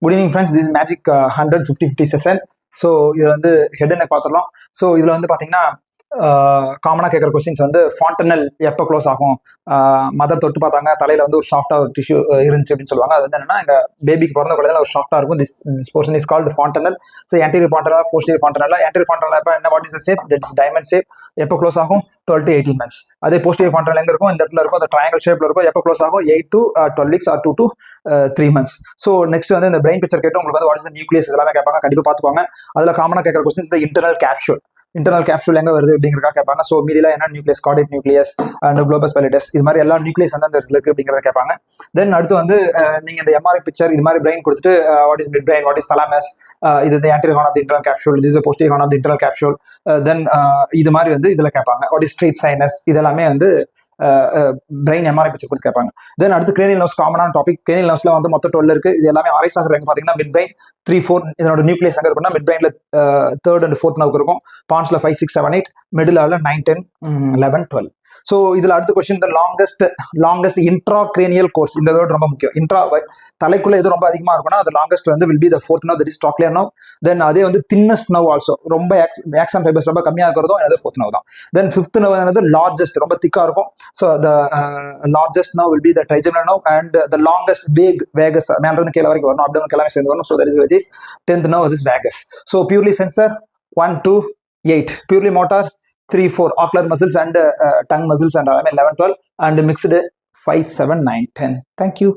Good evening friends, this magic 100-50-50 session. So இதில் வந்து head neck பார்த்துடலாம். ஸோ இதில் வந்து பார்த்தீங்கன்னா காமனாக கேட்குற கொஸ்டின்ஸ் வந்து ஃபாண்டனல் எப்போ க்ளோஸ் ஆகும், மதர் தொட்டு பார்த்தாங்க தலையில் வந்து ஒரு சாஃப்டாக ஒரு டிஷ்யூ இருந்துச்சு அப்படின்னு சொல்லுவாங்க. அது வந்து என்னன்னா எங்கள் பேபிக்கு பிறந்த குழந்தைல ஒரு சாஃப்டாக இருக்கும். This portion is called fontanelle. So anterior fontanelle, posterior fontanelle. Anterior fontanelle இப்போ என்ன, what is the shape? That's diamond shape. எப்போ க்ளோஸ் ஆகும்? 12 to 18 months. அதே போஸ்டீரியர் ஃபாண்டனல் எங்கே இருக்கும்? இந்த இடத்துல இருக்கும், அந்த ட்ரையாங்கல் ஷேப்பில் இருக்கும். எப்போ க்ளோஸ் ஆகும்? 8 to 12 weeks or 2 to 3 months. So next வந்து இந்த பிரெயின் பிக்சர் கேட்டு உங்களுக்கு வந்து வாட் இஸ் த நியூக்ளியஸ் இதெல்லாமே கேட்பாங்க. கண்டிப்பாக பார்த்துக்கோங்க. அதில் காமனாக கேட்குற கொஸ்டின்ஸ் இந்த இன்டர்னல் கேப்சூல். இன்டர்னல் கேப்சூல் எங்கே வருது அப்படிங்கிறதா கேட்பாங்க. ஸோ மீடியில் என்ன nucleus, caudate nucleus and globus pallidus, இது மாதிரி எல்லா நியூக்ளியஸ் வந்து அந்த இடத்துல இருக்குது அப்படிங்கிறத கேட்பாங்க. தென் அடுத்து வந்து நீங்கள் இந்த எம்ஆர்ஐ பிக்சர் இது மாதிரி பிரெயின் கொடுத்துட்டு what is mid brain, what is thalamus, இது இந்த anterior horn of the internal capsule, this is posterior horn of the internal capsule. Then இது மாதிரி வந்து இதில் கேட்பாங்க. வாட் இஸ் ஸ்ட்ரெயிட் சைனஸ், இதெல்லாமே வந்து பிரெயின் எம்ஆர்ஐ பிக்சர் கொடுத்து கேட்பாங்க. தென் அடுத்து கிரேனியல் நர்வ்ஸ், காமனான டாபிக். கிரேனியல் நர்வ்ஸ்ல வந்து மொத்தம் 12 இருக்கு. இது எல்லாமே அரைஸ் ஆகிற எங்க பார்த்தீங்கன்னா மிட் பிரெயின் 3-4. இதனோட நியூக்ளியஸ் எங்க இருக்குன்னா mid பிரெயின்ல 3rd and 4th nerve இருக்கும். பான்ஸ்ல 5, 6, 7, 8, மிடில் 9, 10, 11, 12. ஸோ இதுல அடுத்த question, the longest intra cranial course. இந்த வேர்ட் ரொம்ப முக்கியம். இன்ட்ரா தலைக்குள்ள எது ரொம்ப அதிகமா இருக்குன்னா அது லாங்கஸ்ட் வந்து will be the 4th nerve, that is trochlear nerve. தென் அதே வந்து தின்னஸ்ட் nerve ஆல்சோ, ரொம்ப ஆக்சன் ஃபைபர்ஸ் ரொம்ப கம்மியாக இருக்கிறதும் அது 4th nerve தான். தென் 5th nerve வந்து லார்ஜஸ்ட், ரொம்ப திக்கா இருக்கும். So the largest nerve will be the trigeminal nerve and the longest vagus, மேல இருந்து கீழே வரைக்கும் வரணும், அப்டமன் எல்லாமே சேர்ந்து வரணும். So that is which is 10th nerve, is vagus. So purely sensor 1 to 8, purely motor 3-4, ocular muscles and tongue muscles and 11-12, and mixed 5, 7, 9, 10. Thank you.